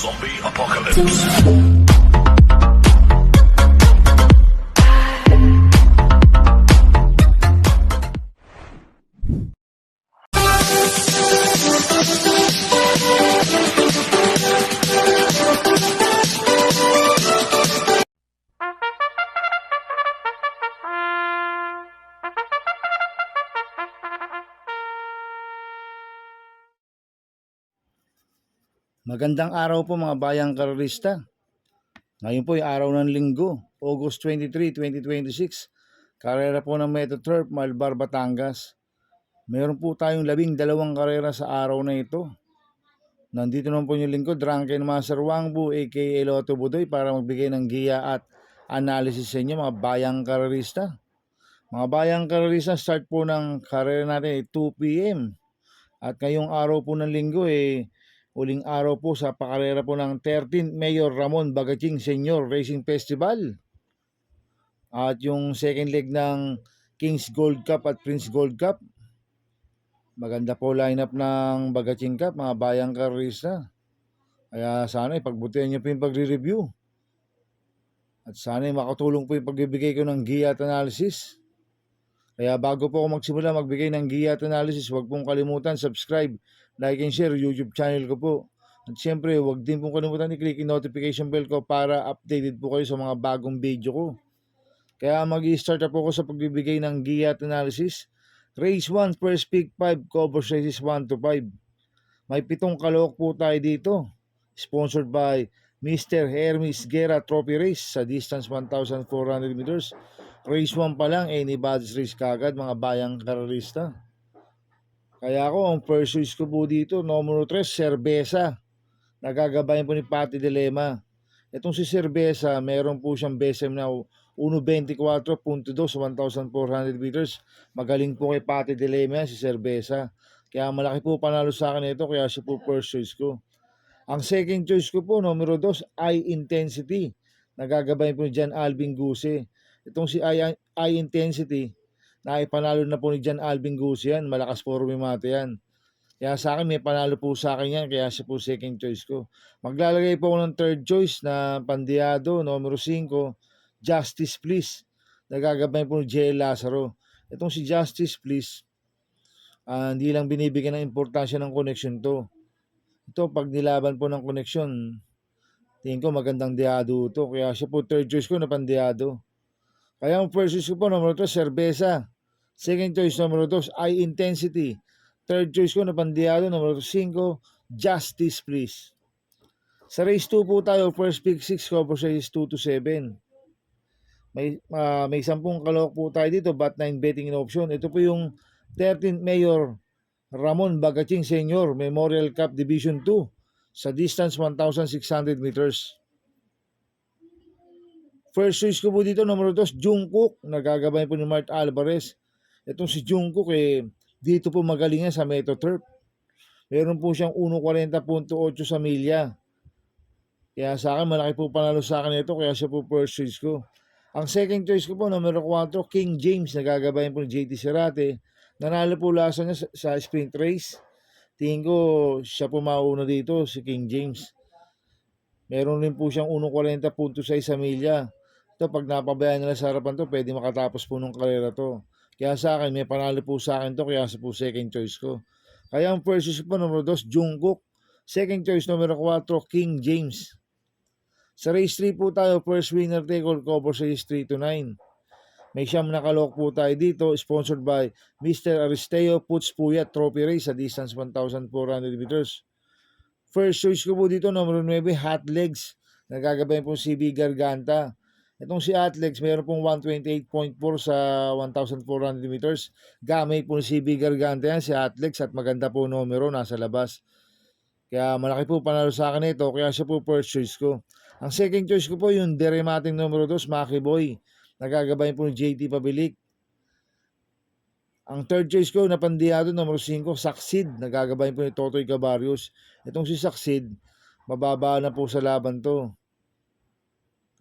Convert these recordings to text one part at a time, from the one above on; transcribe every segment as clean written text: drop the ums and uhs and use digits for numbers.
Zombie Apocalypse. Magandang araw po mga bayang karerista. Ngayon po ay araw ng linggo, August 23, 2026. Karera po ng Metro Turf, Malbar, Batangas. Meron po tayong 12 karera sa araw na ito. Nandito naman po yung lingkod, Drunken Master Wangbu aka Lotto Budoy para magbigay ng giya at analysis sa inyo mga bayang karerista. Mga bayang karerista, start po ng karera natin ay 2 p.m. At ngayong araw po ng linggo uling araw po sa pakarera po ng 13th Mayor Ramon Bagaching Senior Racing Festival. At yung second leg ng Kings Gold Cup at Prince Gold Cup. Maganda po lineup ng Bagaching Cup, mga bayang karista. Kaya sana ipagbutihan nyo po yung pagre-review. At sana makatulong po yung pagbibigay ko ng giya at analysis. Kaya bago po ako magsimula magbigay ng giya at analysis, huwag pong kalimutan subscribe, like and share YouTube channel ko po. At syempre, huwag din pong kalimutan i-click yung notification bell ko para updated po kayo sa mga bagong video ko. Kaya mag-i-start na po ako sa pagbibigay ng giya at analysis. Race 1, first pick 5, covers races 1 to 5. May 7 kalok po tayo dito. Sponsored by Mr. Hermes Guerra Trophy Race sa distance 1,400 meters. Race 1 pa lang, anybody's race kagad mga bayang karerista. Kaya ako, ang first choice ko po dito, numero 3, Cerveza. Nagagabayan po ni Patty Dilema. Itong si Cerveza, meron po siyang BSM na 1.24.2 sa 1,400 meters. Magaling po kay Patty Dilema si Cerveza. Kaya malaki po panalo sa akin ito, kaya siya po first choice ko. Ang second choice ko po, numero 2, High Intensity. Nagagabayan po ni John Alvin Guse. Itong si High Intensity, naipanalo na po ni John Alvin Guse yan. Malakas po rumimate yan. Kaya sa akin, may panalo po sa akin yan. Kaya siya po second choice ko. Maglalagay po ako ng third choice na Pandiado, numero 5, Justice Please. Nagagabayan po ni J. Lazaro. Itong si Justice Please, hindi lang binibigyan ng importansya ng connection to. Ito, pag nilaban po ng connection, tingin ko magandang diado to. Kaya siya po third choice ko na Pandiado. Kaya ang first choice ko po, numero 3, Cerveza. Second choice, numero 2, High Intensity. Third choice ko na Pandiado, numero 5, Justice Please. Sa race 2 po tayo, first pick 6, cover races 2 to 7. May 10 kalok po tayo dito, but 9 betting in option. Ito po yung 13th Mayor Ramon Bagaching Senior Memorial Cup Division 2 sa distance 1,600 meters. First choice ko po dito, numero 2, Jungkook. Nagagabay po ni Mart Alvarez. Itong si Jungkook, dito po magaling sa Metro Turf. Meron po siyang 1.40.8 sa milya. Kaya sa akin, malaki po panalo sa akin ito. Kaya siya po first choice ko. Ang second choice ko po, numero 4, King James. Nagagabayan po ni JT Serate. Nanalo po lasa niya sa sprint race. Tingin ko siya po mauna dito, si King James. Meron rin po siyang 1.40.6 sa milya. Ito, pag napabayaan nila sa harapan to, pwede makatapos po nung karera to. Kaya sa akin, may panalo po sa akin to, kaya sa po second choice ko. Kaya ang first choice po, numero 2, Jungkook. Second choice, numero 4, King James. Sa race 3 po tayo, first winner take all, cover sa race 3 to 9. May siyam na kalok po tayo dito, sponsored by Mr. Aristeo Puts Puyat Trophy Race sa distance 1,400 meters. First choice ko po dito, numero 9, Hot Legs. Nagagabayan po si CB Garganta. Itong si Hot Legs, mayroon pong 128.4 sa 1,400 meters. Gamay po si CB Garganta yan, si Hot Legs, at maganda po numero, nasa labas. Kaya malaki po panalo sa akin ito, kaya siya po first choice ko. Ang second choice ko po yung Deremating numero 2, Maki Boy. Nagagabayan po ni JT Pabilik. Ang third choice ko na Pandiado, numero 5, Succeed. Nagagabayan po ni Totoy Cabarios. Itong si Succeed, mababa na po sa laban to.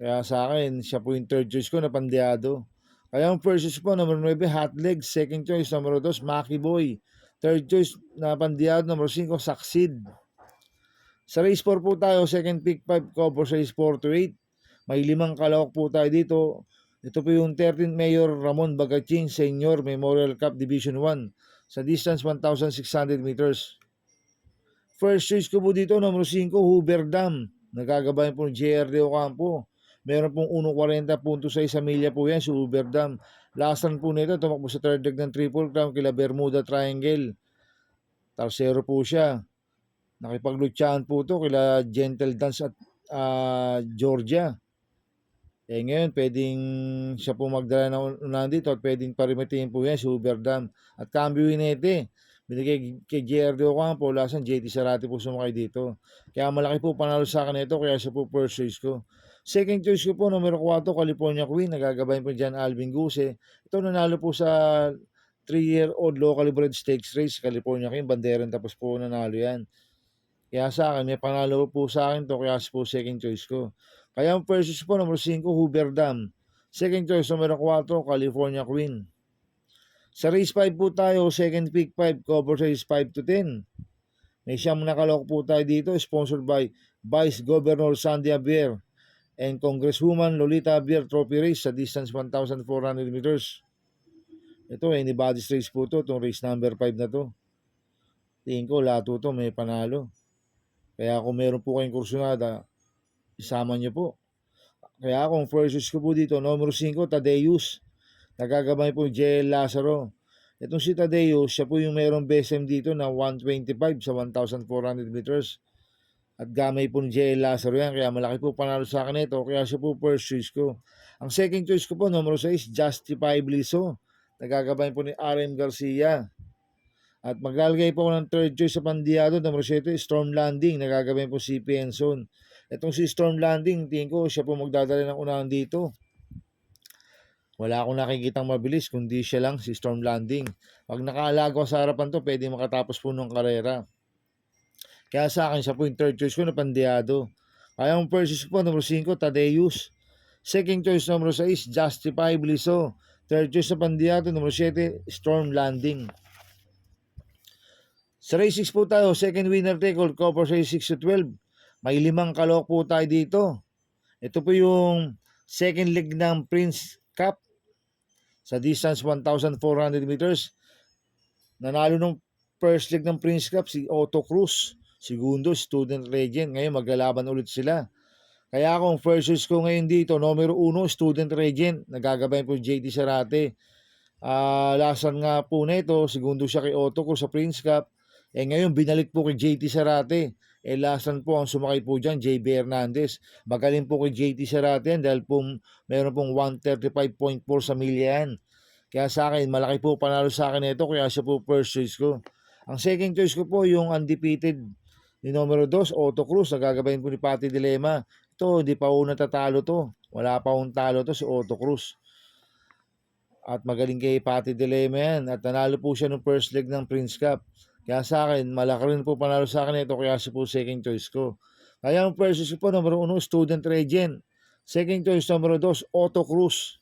Kaya sa akin, siya po yung third choice ko na Pandiado. Kaya ang first choice po, numero 9, Hot Legs. Second choice, numero 2, Maki Boy. Third choice na Pandiado, numero 5, Succeed. Sa race 4 po tayo, second pick 5, cover size 4 to 8. May 5 kalawak po tayo dito. Ito po yung 13th Mayor Ramon Bagachin Senior Memorial Cup Division 1 sa distance 1,600 meters. First choice ko po dito, number 5, Hoover Dam. Nagagabayan po ng JR de Ocampo. Meron pong 1.40.6 sa milya po yan, si Hoover Dam. Last run po nito, tumakbo sa third leg ng Triple Crown kila Bermuda Triangle. Tarsero po siya. Nakipaglutsyahan po to kila Gentle Dance at Georgia. Ngayon, pwedeng siya po magdala ng unahan dito at pwedeng parimatiin po yan si Hoover Dam. At Cambio Winete, binigay kay JR de Ocampo, lasan JT Sarate po sumakay dito. Kaya malaki po panalo sa akin ito, kaya siya po first choice ko. Second choice ko po, numero 4, California Queen. Nagagabayan po dyan Alvin Guse. Ito nanalo po sa 3-year-old locally bred stakes race, California Queen. Banderan tapos po nanalo yan. Kaya sa akin, may panalo po sa akin to, kaya po second choice ko. Kaya ang first choice po, number 5, Hoover Dam. Second choice, numero 4, California Queen. Sa race 5 po tayo, second pick 5, cover size 5 to 10. May siyang nakalok po tayo dito, sponsored by Vice Governor Sandy Abier and Congresswoman Lolita Abier Trophy Race sa distance 1,400 meters. Ito, anybody's race po to, itong race number 5 na to. Tingin ko, lahat to may panalo. Kaya kung meron po kayong kursunada, isama nyo po. Kaya kung first choice ko po dito, numero 5, Tadeus. Nagagabay po JL Lazaro. Itong si Tadeus, siya po yung mayroong BSM dito na 125 sa 1,400 meters. At gamay po ni JL Lazaro yan, kaya malaki po panalo sa akin ito, kaya siya po first choice ko. Ang second choice ko po, numero 6, Justifiably So. Nagagabay po ni RM Garcia. At maglalagay po ako ng third choice sa Pandiado, numero 7, Storm Landing. Nagagawin po si CP Enson. Itong si Storm Landing, tingin ko siya po magdadala ng unahan dito. Wala akong nakikitang mabilis, kundi siya lang, si Storm Landing. Pag nakaalago sa harapan to, pwede makatapos po ng karera. Kaya sa akin, siya po yung third choice ko na Pandiado. Kaya ang first choice po, numero 5, Tadeus. Second choice, numero 6, Justifiably So. Third choice sa Pandiado, numero 7, Storm Landing. Sa race 6 po tayo, second winner take all, cover size 6 to 12. May 5 kalok po tayo dito. Ito po yung second leg ng Prince Cup sa distance 1,400 meters. Nanalo nung first leg ng Prince Cup si Otto Cruz. Segundo, Student Regent. Ngayon maglalaban ulit sila. Kaya kung first choice ko ngayon dito, numero 1, Student Regent. Nagagabayan po JT Sarate. Lasan nga po nito, segundo siya kay Otto Cruz sa Prince Cup. Ngayon, binalik po kay JT Sarate. Lasan po ang sumakay po dyan, JB Hernandez. Magaling po kay JT Sarate yan dahil po meron pong 135.4 sa milya yan. Kaya sa akin, malaki po panalo sa akin ito, kaya siya po first choice ko. Ang second choice ko po, yung undefeated ni numero 2, Otto Cruz. Nagagabayin po ni Patty Dilema. Ito, hindi pa po natatalo to. Wala pa pong talo to si Otto Cruz. At magaling kay Patty Dilema yan. At nanalo po siya ng first leg ng Prince Cup. Kaya sa akin, malaki rin po panalo sa akin ito, kaya siya po second choice ko. Kaya ang first choice po, numero 1, Student Regent. Second choice, numero 2, Otto Cruz.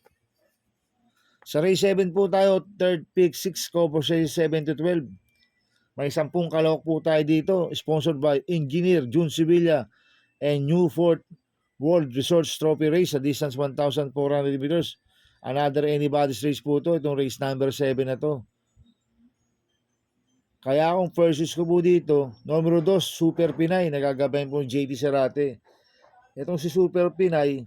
Sa race 7 po tayo, third pick 6, cover size 7 to 12. May 10 kalawak po tayo dito, sponsored by Engineer June Sevilla and Newport World Resorts Trophy Race sa distance 1,400 meters. Another anybody's race po to, itong race number 7 na to. Kaya akong first choice ko po dito, numero 2, Super Pinay. Nagagabayan po JT Sarate. Itong si Super Pinay,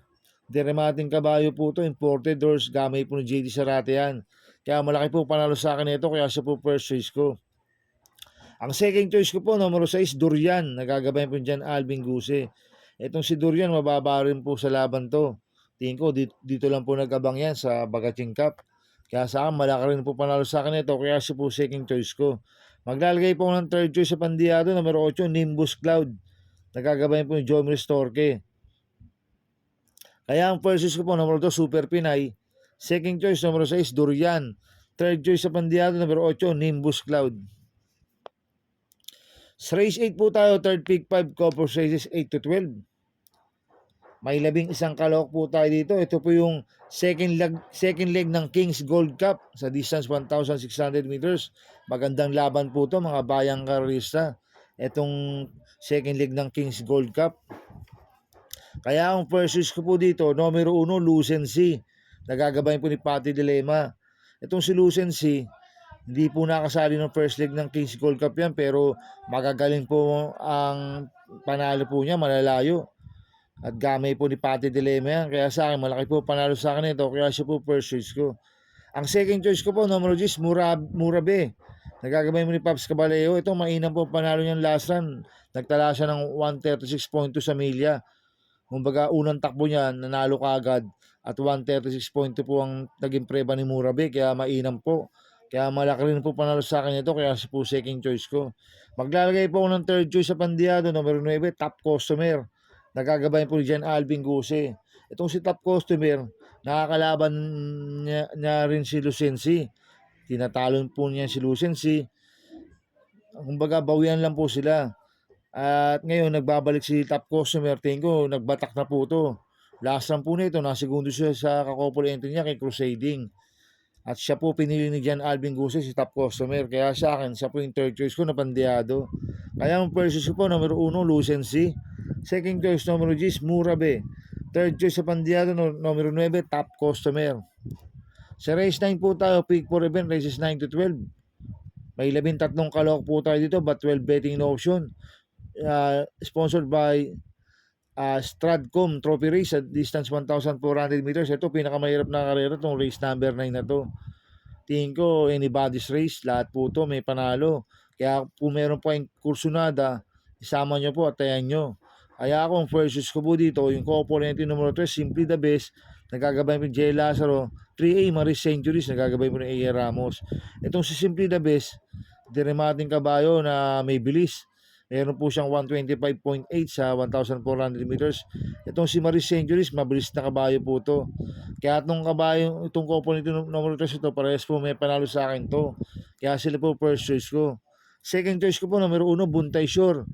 deremating kabayo po to, imported doors, gamay po ni JT Sarate yan. Kaya malaki po panalo sa akin ito, kaya siya po first choice ko. Ang second choice ko po, numero 6, Durian. Nagagabayan po dyan Alvin Guse. Itong si Durian, mababa rin po sa laban to. Tingin ko, dito lang po nag-abang yan sa Bagachin Cup. Kaya sa akin, malaki rin po panalo sa akin ito, kaya siya po second choice ko. Maglalagay po ng third choice sa Pandiado, numero 8, Nimbus Cloud. Nagagabayan po yung Jomri Storke. Kaya ang first choice ko po, numero 2, Super Pinay. Second choice, numero 6, Durian. Third choice sa Pandiado, numero 8, Nimbus Cloud. Sa race 8 po tayo, third pick 5, cover sizes 8 to 12. May 11 kalawak po tayo dito. Ito po yung second leg ng Kings Gold Cup sa distance 1,600 meters. Magandang laban po to, mga bayang karista. Itong second leg ng Kings Gold Cup. Kaya ang first choice ko po dito, numero 1, Lucency. Nagagabayan po ni Patty Dilema. Itong si Lucency, hindi po nakasali ng first leg ng Kings Gold Cup yan, pero magagaling po ang panalo po niya, malalayo. At gamay po ni Patty Dilema yan. Kaya sa akin, malaki po panalo sa akin ito. Kaya siya po first choice ko. Ang second choice ko po, numero 10, Murabe. Nagagabay mo ni Paps Caballero. Ito, mainam po panalo niyang last run. Nagtala siya ng 136.2 sa milya. Kumbaga, unang takbo niya, nanalo ka agad. At 136.2 po ang naging preba ni Murabe. Kaya mainam po. Kaya malaki rin po panalo sa akin ito. Kaya siya po second choice ko. Maglalagay po ako ng third choice sa Pandiado. Numero 9, Top Customer. Nagagabay po ni Jan Alvin Guse. Itong si Top Customer, nakakalaban niya rin si Lucency. Tinatalon po niya si Lucency. Kumbaga, bawian lang po sila. At ngayon, nagbabalik si Top Customer. Tingin ko, nagbatak na po to. Last run po nito, nasegundo siya sa kakopol entry niya kay Crusading. At siya po pinili ni Jan Alvin Guse, si Top Customer. Kaya sa akin, siya po yung third choice ko na Pandiado. Kaya ang first choice ko po, numero 1, Lucency. Second choice, numero 10, Murabe. Third choice sa Pandiado, numero 9, Top Customer. Sa race 9 po tayo, pick for event, races 9 to 12. May 13 kalok po tayo dito, but 12 betting no option. Sponsored by Stradcom Trophy Race at distance 1,400 meters. Ito, pinakamahirap na karera, itong race number 9 na to. Tingin ko, anybody's race, lahat po to may panalo. Kaya po meron po yung kursunada, isama nyo po at tayan nyo. Kaya ako, ang first choice ko po dito, yung co-opponent numero 3, Simply the Best, nagagabay mo ni Jay Lazaro. 3A, Maris Centuries, nagagabay mo ni A.A. Ramos. Itong si Simply the Best, diremating kabayo na may bilis. Meron po siyang 125.8 sa 1,400 meters. Itong si Maris Centuries, mabilis na kabayo po to. Kaya itong kabayo, itong co-opponent numero 3 ito, parehas po may panalo sa akin to. Kaya sila po first choice ko. Second choice ko po, numero 1, Buntay Shore.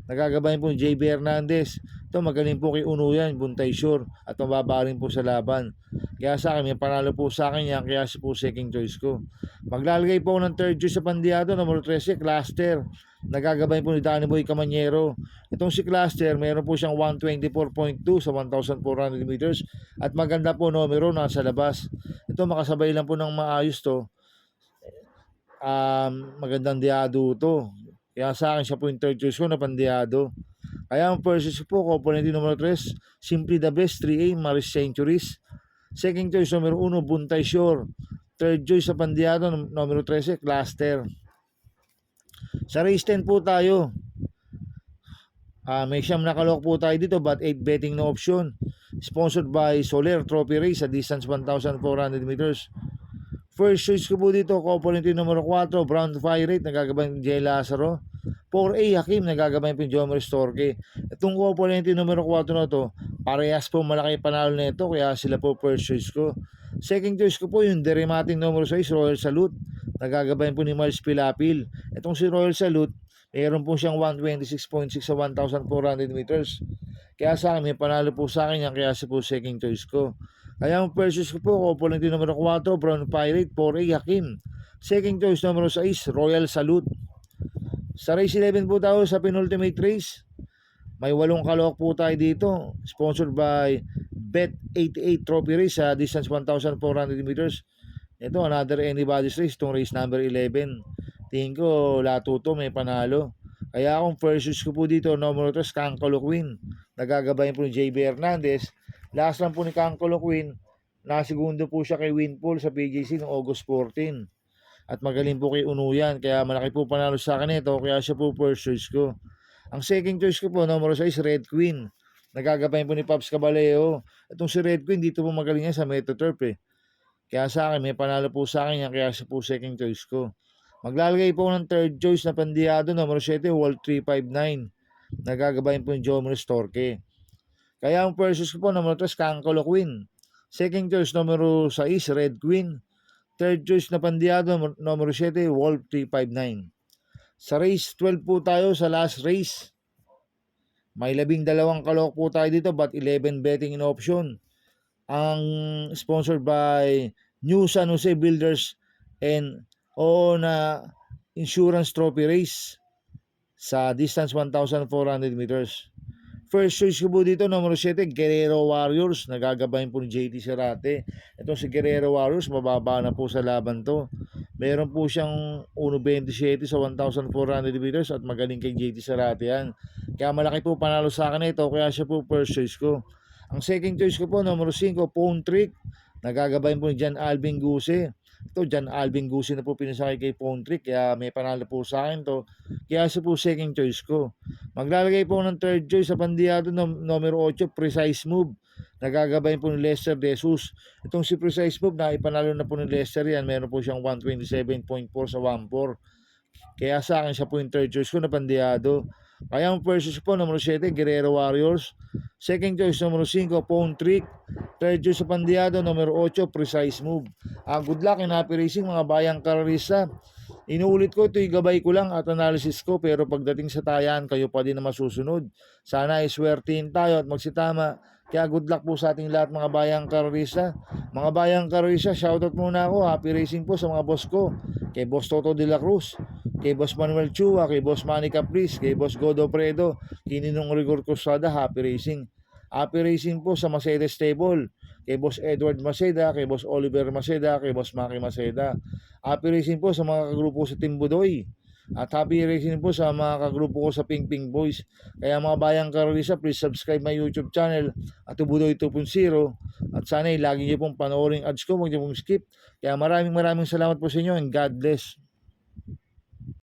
Nagagabayan po ni JB Hernandez. Ito, magaling po kay Uno yan, Buntay Shore. At mababa rin po sa laban. Kaya sa akin, may panalo po sa akin yan. Kaya siya po second choice ko. Maglalagay po ako ng third choice sa Pandiado, numero 13, Cluster. Nagagabayan po ni Danny Boy Camanyero. Itong si Cluster, meron po siyang 124.2 sa 1,400 meters. At maganda po numero, nasa labas. Ito, makasabay lang po ng maayos to. Magandang diado to. Kaya sa akin, siya po yung third choice ko na Pandiado. Kaya ang first choice po, component numero 3, Simply the Best, 3A, Maris Centuries. Second choice, numero 1, Buntay Shore. Third choice sa Pandiado, numero 13, Cluster. Sa race 10 po tayo. May siyam na kalok po tayo dito, but 8 betting na option. Sponsored by Soler Trophy Race sa distance 1,400 meters. First choice ko po dito, component numero 4, Brown Fire Rate, nagagabay ng Jay Lazaro. 4A, Hakim, nagagabay po yung Jomer Storke. Itong component numero 4 na to, parehas po malaki panalo na ito, kaya sila po first choice ko. Second choice ko po yung Deremating numero 6, Royal Salute. Nagagabay po ni Miles Pilapil. Itong si Royal Salute, mayroon po siyang 126.6 sa 1,400 meters. Kaya sa akin, may panalo po sa akin yan, kaya siya po second choice ko. Kaya ang first choice ko po, component numero 4, Brown Pirate, 4A, Hakim. Second choice numero 6, Royal Salute. Sa race 11 po tayo sa penultimate race. May 8 kalok po tayo dito. Sponsored by Bet88 Trophy Race sa distance 1,400 meters. Ito, another anybody's race, itong race number 11. Tingin ko, lato to, may panalo. Kaya akong first choice ko po dito, numero 3, Kankolo Queen. Nagagabayan po ni JB Hernandez. Last lang po ni Kankolo Queen, nasegundo po siya kay Winpool sa PJC noong August 14. At magaling po kay Unuyan, kaya malaki po panalo sa akin ito, kaya siya po first choice ko. Ang second choice ko po, numero 6, Red Queen. Nagagabayan po ni Paps Caballero. Itong si Red Queen, dito po magaling yan sa Metoturf eh. Kaya sa akin, may panalo po sa akin yan, kaya siya po second choice ko. Maglalagay po ng third choice na Pandiado, numero 7, World 359. Nagagabayan po yung Jomer Storke. Kaya ang first choice ko po, numero 3, Kankolo Queen. Second choice, numero 6, Red Queen. Third choice na Pandiado, numero 7, Wolf 359. Sa race 12 po tayo, sa last race. May 12 kalok po tayo dito, but 11 betting in option. Ang sponsored by New San Jose Builders and na Insurance Trophy Race. sa distance 1,400 meters. First choice ko po dito, numero 7, Guerrero Warriors. Nagagabayan po ni JT Sarate. Ito si Guerrero Warriors, mababa na po sa laban to. Meron po siyang 1.27 sa 1,400 meters at magaling kay JT Sarate yan. Kaya malaki po panalo sa akin ito, kaya siya po first choice ko. Ang second choice ko po, numero 5, Phone Trick. Nagagabayan po ni John Alvin Guse. Ito, John Alvin Guse na po pinasakay kay Phone Trick, kaya may panalo po sa akin to. Kaya siya po second choice ko. Maglalagay po ng third choice sa pandiyado numero 8, Precise Move. Nagagabayan po ni Lester De Jesus. Itong si Precise Move, na ipanalo na po ni Lester yan. Meron po siyang 127.4 sa 1.4. Kaya sa akin siya po yung third choice ko na pandiyado. Kaya ang first choice po, numero 7, Guerrero Warriors. Second choice, numero 5, Phone Trick. Third choice sa pandiyado, numero 8, Precise Move. Good luck and happy racing mga bayang karerista. Inuulit ko, ito'y gabay ko lang at analysis ko, pero pagdating sa tayan, kayo pa din na masusunod. Sana ay swertihin tayo at magsitama. Kaya good luck po sa ating lahat mga bayang karerista. Mga bayang karerista, shoutout muna ako. Happy racing po sa mga boss ko. Kay Boss Toto de la Cruz, kay Boss Manuel Chua, kay Boss Manny Caprice, kay Boss Godo Predo, kay Ninong Rigor Cruzada, happy racing. Happy racing po sa Mercedes Stable, kay Boss Edward Maceda, kay Boss Oliver Maceda, kay Boss Maki Maceda. Happy racing po sa mga kagrupo sa Team Budoy. At happy racing po sa mga kagrupo ko sa Ping Ping Boys. Kaya mga bayang karolisa, please subscribe my YouTube channel at Budoy 2.0. At sana lagi niyo pong panoorin ads ko, huwag niyo pong skip. Kaya maraming salamat po sa inyo and God bless.